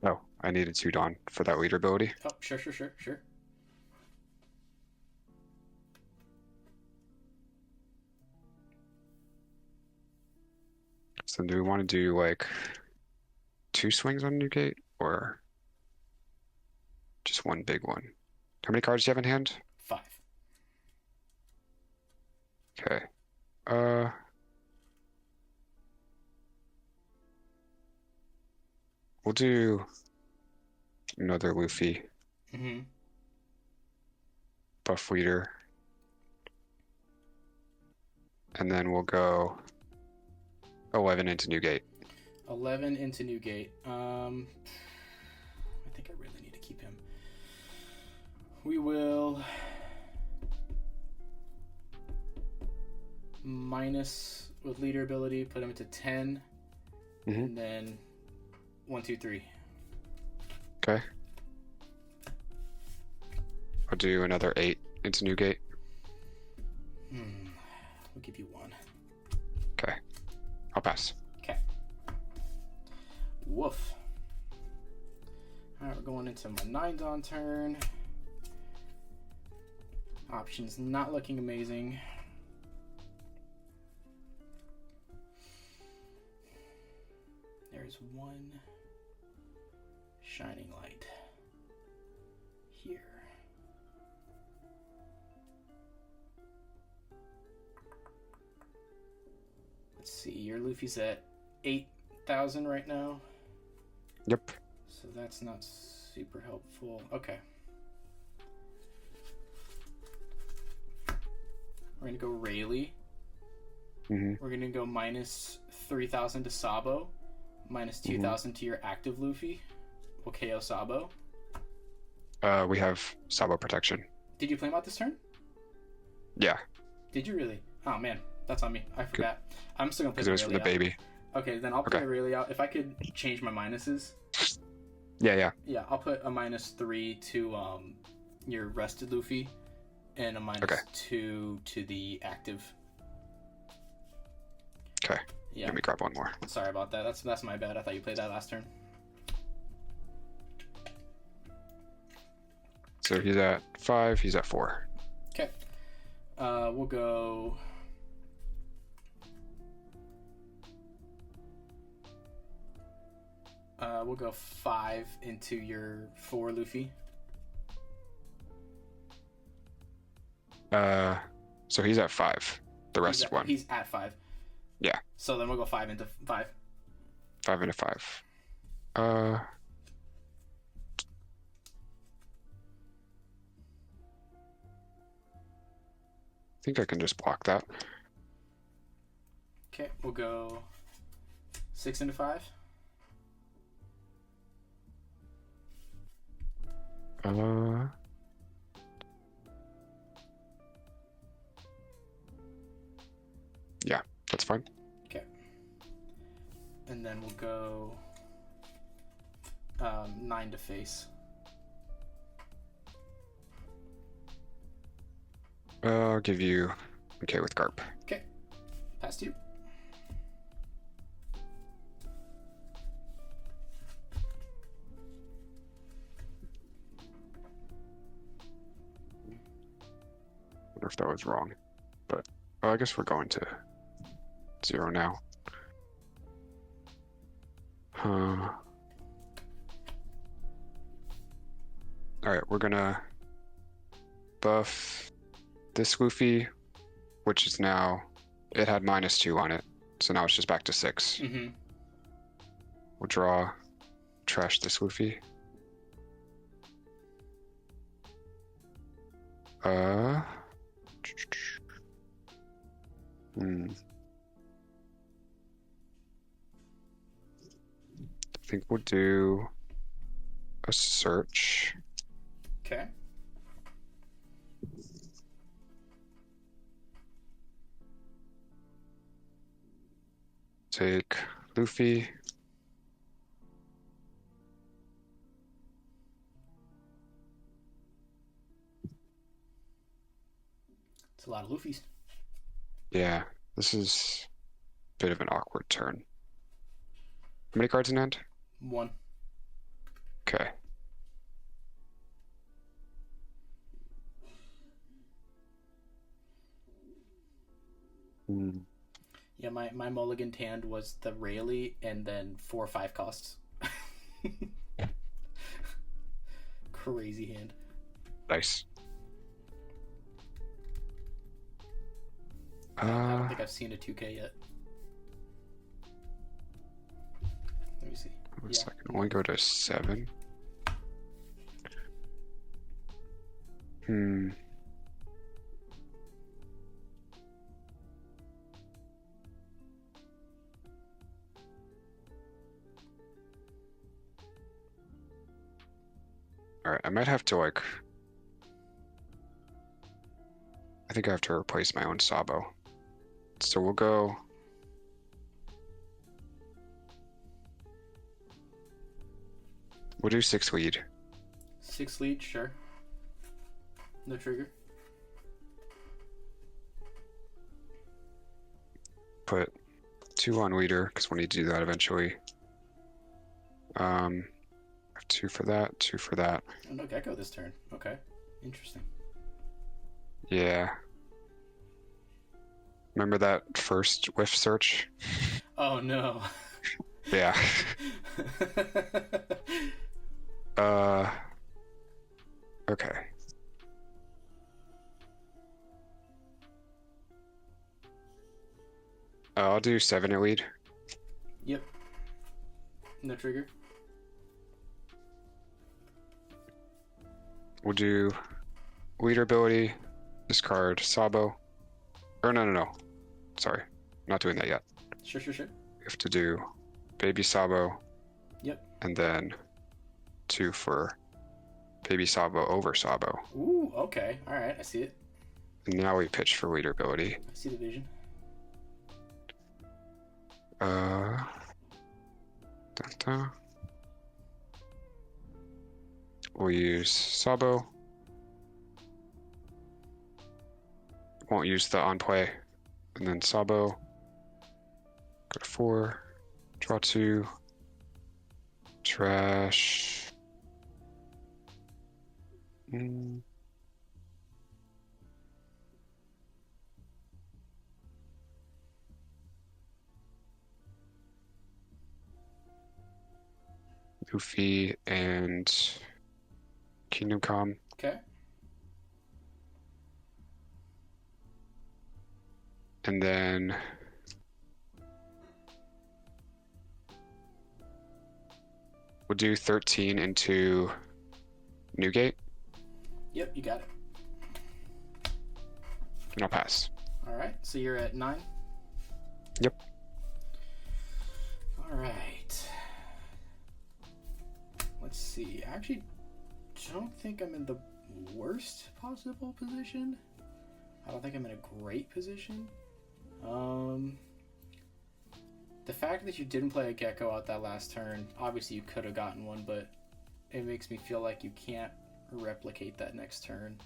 Oh, I needed 2 Dawn for that leader ability. Oh, sure. So do we want to do like 2 swings on new gate or just 1 big one? How many cards do you have in hand? 5. Okay. We'll do another Luffy. Mm-hmm. Buff leader. And then we'll go 11 into new gate. 11 into Newgate. I think I really need to keep him. We will minus with leader ability, put him into 10, and then 1, 2, 3. Okay. I'll do another 8 into new gate. We'll give you 1. Okay. I'll pass. Okay. Woof. Alright, we're going into my 9 Dawn turn. Options not looking amazing. There's 1 shining light here. Let's see, your Luffy's at 8,000 right now. Yep. So that's not super helpful. Okay. We're gonna go Rayleigh. We're gonna go minus 3,000 to Sabo, minus 2,000 to your active Luffy. We'll KO Sabo. We have Sabo protection. Did you play him out this turn? Yeah. Did you really? Oh man, that's on me. I forgot. I'm still gonna play Because it was for the baby. Okay, then I'll play Rayleigh out. If I could change my minuses. Yeah. Yeah, I'll put a minus 3 to your rested Luffy, and a minus 2 to the active. Okay. Yeah. Let me grab 1 more. Sorry about that. That's my bad. I thought you played that last turn. So he's at 5. He's at 4. Okay. We'll go. We'll go 5 into your 4 Luffy. So he's at 5. The rest is 1. He's at 5. Yeah. So then we'll go 5 into 5. 5 into 5. I think I can just block that. Okay, we'll go 6 into 5. Yeah, that's fine. Okay. And then we'll go 9 to face. I'll give you okay with Garp. Okay. Past you. Wonder if that was wrong, but I guess we're going to 0 now. All right, we're gonna buff this Luffy, which is now, it had -2 on it, so now it's just back to 6. Mm-hmm. We'll draw trash this Luffy. I think we'll do a search. Okay. Take Luffy. It's a lot of Luffy's. Yeah, this is a bit of an awkward turn. How many cards in hand? 1. Okay. Yeah, my mulligan hand was the Rayleigh and then 4 or 5 costs. Crazy hand. Nice. I don't think I've seen a 2K yet. Let me see. Looks like I can only go to 7. Alright, I might have to like... I think I have to replace my own Sabo. So we'll go... We'll do 6 lead. 6 lead, sure. No trigger. Put 2 on leader, because we'll need to do that eventually. I have 2 for that, 2 for that. Oh, no Gecko this turn. Okay. Interesting. Yeah. Remember that first whiff search? Oh, no. Yeah. Okay. I'll do 7 at lead. Yep. No trigger. We'll do leader ability, discard Sabo. Or no. Sorry, not doing that yet. Sure. We have to do baby Sabo. Yep. And then 2 for baby Sabo over Sabo. Ooh, okay. Alright, I see it. And now we pitch for leader ability. I see the vision. We'll use Sabo. Won't use the on play. And then Sabo. Go to 4. Draw 2. Trash. Luffy and Kingdom Come. Okay. And then we'll do 13 into Newgate. Yep, you got it. And I'll pass. Alright, so you're at 9? Yep. Alright. Let's see. I actually don't think I'm in the worst possible position. I don't think I'm in a great position. The fact that you didn't play a Gecko out that last turn, obviously you could have gotten one, but it makes me feel like you can't replicate that next turn.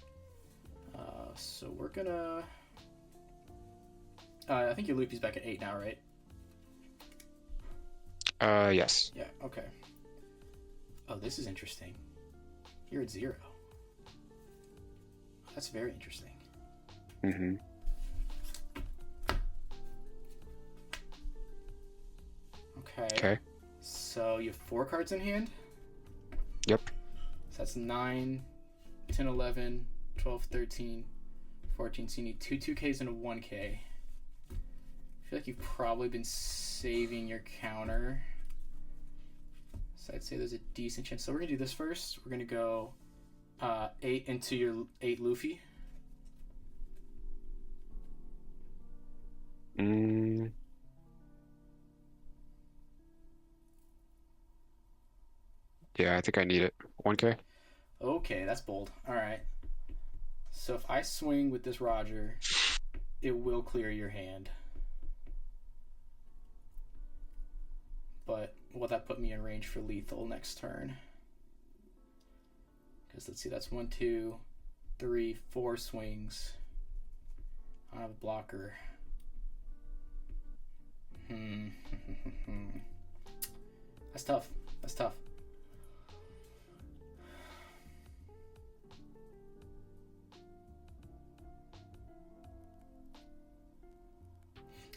So we're gonna... I think your Luffy's back at 8 now, right? Yes. Yeah, okay. Oh, this is interesting. You're at 0. That's very interesting. Mm-hmm. Okay. So you have 4 cards in hand? Yep. So that's 9, 10, 11, 12, 13, 14. So you need 2 2Ks and a 1K. I feel like you've probably been saving your counter. So I'd say there's a decent chance. So we're gonna do this first. We're gonna go 8 into your 8 Luffy. Yeah, I think I need it. 1K? Okay, that's bold. All right. So if I swing with this Roger, it will clear your hand. But will that put me in range for lethal next turn? Because let's see, that's 1, 2, 3, 4 swings. I don't have a blocker. That's tough. That's tough.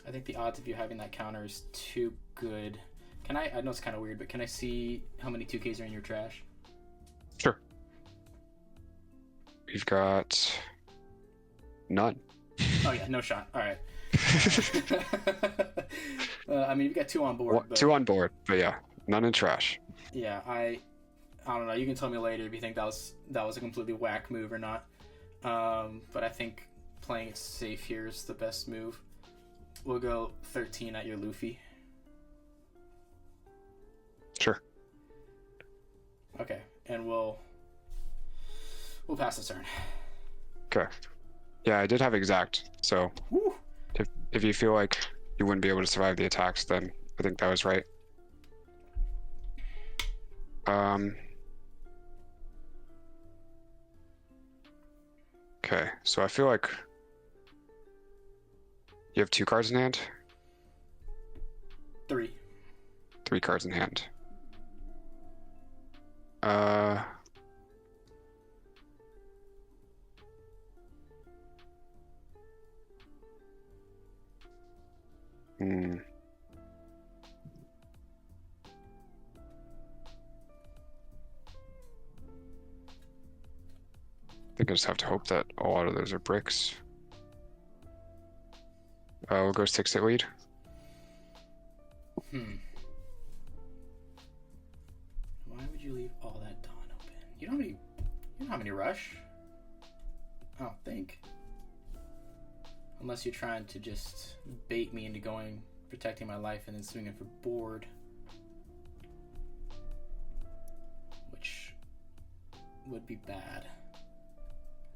I think the odds of you having that counter is too good. Can I know it's kind of weird, but can I see how many 2Ks are in your trash? Sure. We've got none. Oh yeah, no shot. All right. I mean, you've got 2 on board. Well, but 2 on board, but yeah, none in trash. yeah, I don't know. You can tell me later if you think that was a completely whack move or not. But I think playing it safe here is the best move. We'll go 13 at your Luffy. Sure. Okay, and we'll pass the turn. Okay. Yeah, I did have exact, so Woo! if you feel like you wouldn't be able to survive the attacks, then I think that was right. Okay, so I feel like you have 2 cards in hand? 3. 3 cards in hand. I think I just have to hope that a lot of those are bricks. We'll go 6 at lead. Why would you leave all that dawn open? You don't have any rush. I don't think. Unless you're trying to just bait me into protecting my life and then swinging for board. Which would be bad.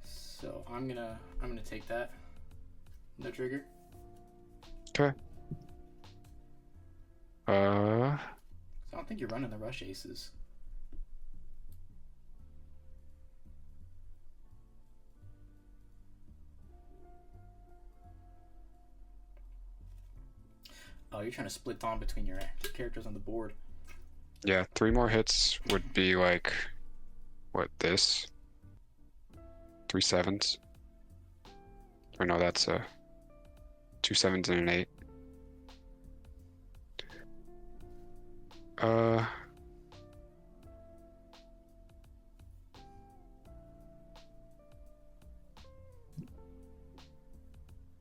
So I'm gonna take that. No trigger. Okay. I don't think you're running the rush aces. Oh, you're trying to split Dawn between your characters on the board. Yeah, 3 more hits would be like, what, this? 3 7s? Or no, that's 2 7s and an 8.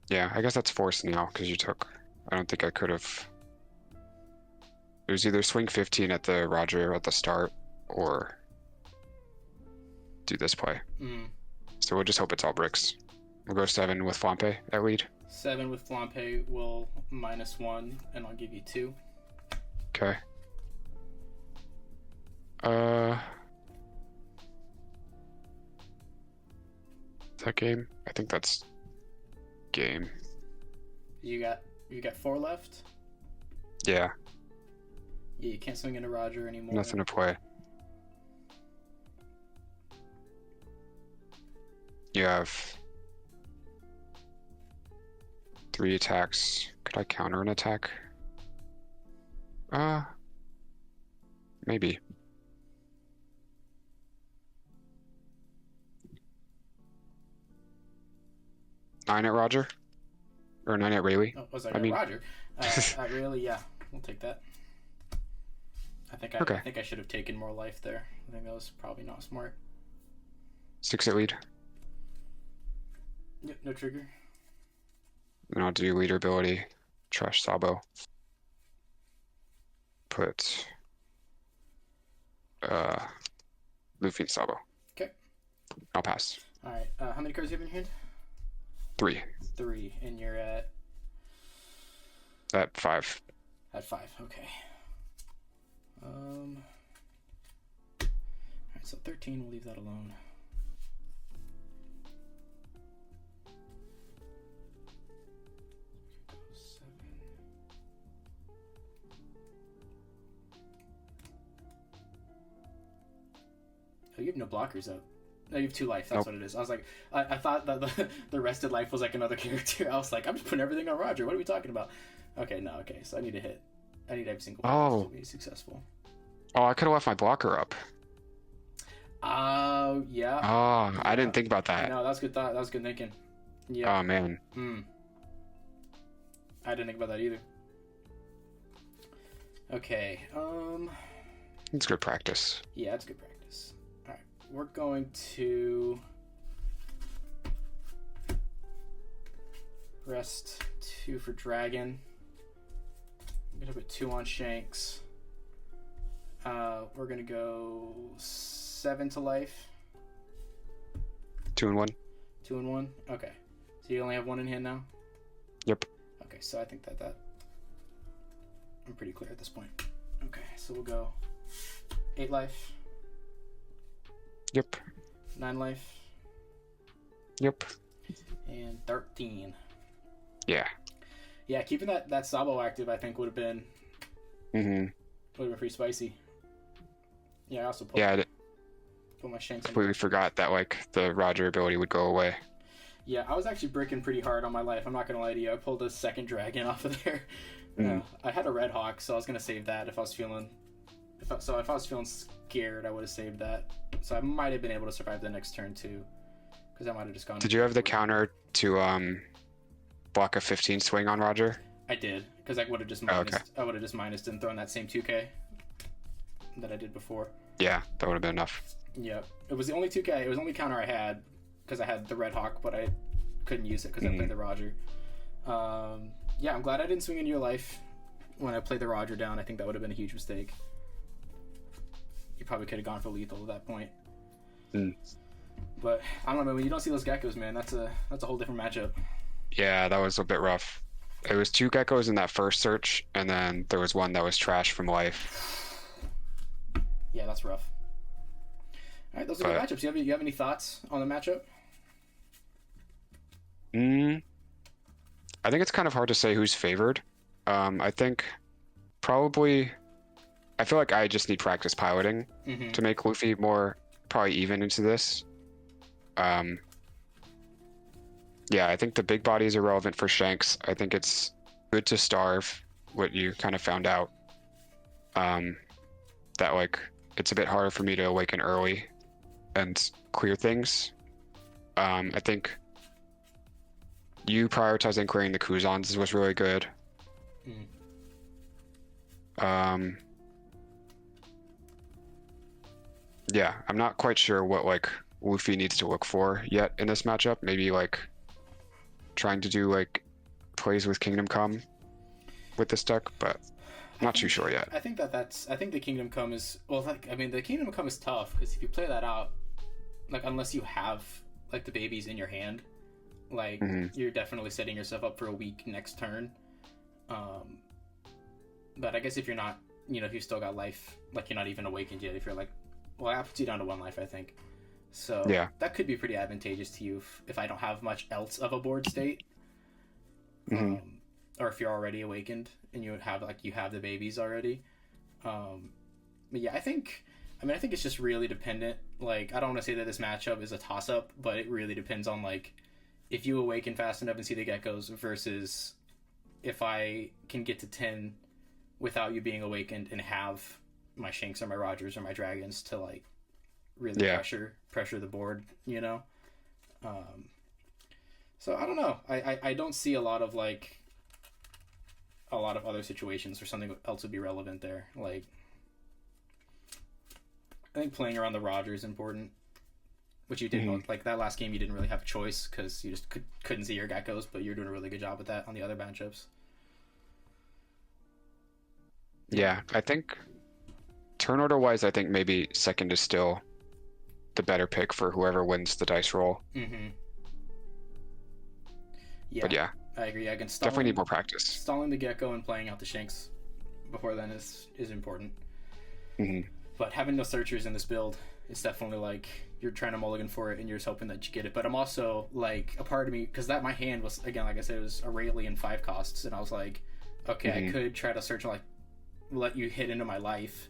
Yeah, I guess that's forced now because you took. I don't think I could have. It was either swing 15 at the Roger at the start or do this play. So we'll just hope it's all bricks. We'll go 7 with Flampe at lead. 7 with Flampe will -1, and I'll give you 2. Okay. Is that game? I think that's game. You got 4 left? Yeah. Yeah, you can't swing into Roger anymore. Nothing to play. You have 3 attacks. Could I counter an attack? Maybe. Nine at Roger? Or 9 at Rayleigh? Oh, was I mean... Roger? At Rayleigh, yeah. We'll take that. I think I should have taken more life there. I think that was probably not smart. 6 at lead. Yep, no trigger. Then I'll do leader ability. Trash Sabo. Put Luffy and Sabo. Okay. I'll pass. All right. How many cards do you have in your hand? 3. 3, and you're at 5. At 5. Okay. All right. So 13. We'll leave that alone. Oh, you have no blockers up. No, you have 2 life. That's Nope. what it is. I was like, I thought that the rested life was like another character. I was like, I'm just putting everything on Roger. What are we talking about? Okay, no, okay. So I need to hit. I need every single one to be successful. Oh, I could have left my blocker up. Yeah. Oh, I didn't think about that. No, that's good thought. That was good thinking. Yeah. Oh, man. I didn't think about that either. Okay. It's good practice. Yeah, it's good practice. All right, we're going to rest 2 for Dragon. I'm gonna put 2 on Shanks. We're gonna go 7 to life. 2 and 1. 2 and 1. Okay. So you only have 1 in hand now. Yep. Okay, so I think that I'm pretty clear at this point. Okay, so we'll go 8 life. Yep. 9 life. Yep. And 13. Yeah. Yeah, keeping that Sabo active, I think, would have been pretty spicy. Yeah, I also put my Shanks. Completely forgot that like the Roger ability would go away. Yeah, I was actually bricking pretty hard on my life. I'm not gonna lie to you. I pulled a 2nd dragon off of there. I had a Red Hawk, so I was gonna save that if I was feeling. If I was feeling scared, I would have saved that. So I might have been able to survive the next turn too, because I might have just gone. Did you have the counter to block a 15 swing on Roger? I did, because I would have just minused. I would have just minused and thrown that same 2K that I did before. Yeah, that would have been enough. Yep, it was the only 2K. It was the only counter I had because I had the Red Hawk, but I couldn't use it because I played the Roger. Yeah, I'm glad I didn't swing into your life when I played the Roger down. I think that would have been a huge mistake. You probably could have gone for lethal at that point. But I don't know, man. When you don't see those geckos, man, that's a whole different matchup. Yeah, that was a bit rough. It was 2 geckos in that first search, and then there was one that was trash from life. Yeah, that's rough. All right, those are good matchups. You have any thoughts on the matchup? I think it's kind of hard to say who's favored. I think probably. I feel like I just need practice piloting to make Luffy more probably even into this. Yeah, I think the big body is irrelevant for Shanks. I think it's good to starve, what you kind of found out. That like it's a bit harder for me to awaken early and clear things. I think you prioritizing clearing the Kuzans was really good. Yeah, I'm not quite sure what like Luffy needs to look for yet in this matchup. Maybe like trying to do like plays with Kingdom Come with this deck, but I'm not too sure yet. I think I think the Kingdom Come is the Kingdom Come is tough because if you play that out, like unless you have like the babies in your hand, like you're definitely setting yourself up for a weak next turn. But I guess if you're not, if you still got life, like you're not even awakened yet, if you're like, well, that puts you down to 1 life, I think. So yeah, that could be pretty advantageous to you if I don't have much else of a board state, or if you're already awakened and you have the babies already. But yeah, I think it's just really dependent. Like, I don't want to say that this matchup is a toss up, but it really depends on like if you awaken fast enough and see the geckos versus if I can get to 10 without you being awakened and have my Shanks or my Rogers or my Dragons to like really pressure the board, so I don't know. I don't see a lot of other situations where something else would be relevant there. Like, I think playing around the Roger is important, which you didn't. Like that last game, you didn't really have a choice because you just couldn't see your geckos, but you're doing a really good job with that on the other matchups. Yeah, I think turn order wise, I think maybe second is still the better pick for whoever wins the dice roll. Mm-hmm. Yeah, But yeah, I agree. definitely need more practice. Stalling the Gecko and playing out the Shanks before then is important. Mm-hmm. But having no searchers in this build, it's definitely like you're trying to mulligan for it and you're just hoping that you get it. But I'm also like, a part of me, because my hand was, again, like I said, it was Aurelian 5 costs, and I was like, okay, I could try to search and like let you hit into my life,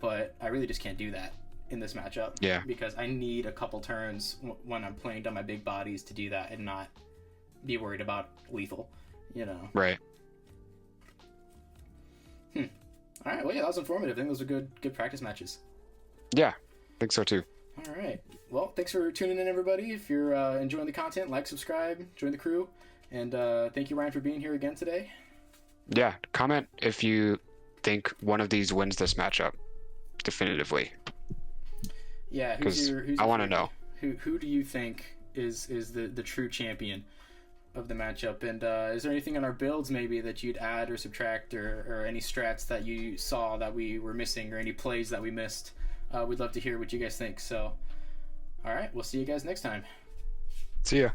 but I really just can't do that in this matchup. Yeah. Because I need a couple turns when I'm playing down my big bodies to do that and not be worried about lethal, you know. Right. All right, well, yeah, that was informative. I think those are good practice matches. Yeah, I think so too. All right. Well, thanks for tuning in, everybody. If you're enjoying the content, like, subscribe, join the crew. And thank you, Ryan, for being here again today. Yeah, comment if you think one of these wins this matchup definitively. Yeah, because I want to know. Who do you think is the true champion of the matchup? And is there anything in our builds maybe that you'd add or subtract, or any strats that you saw that we were missing, or any plays that we missed? We'd love to hear what you guys think. So, all right, we'll see you guys next time. See ya.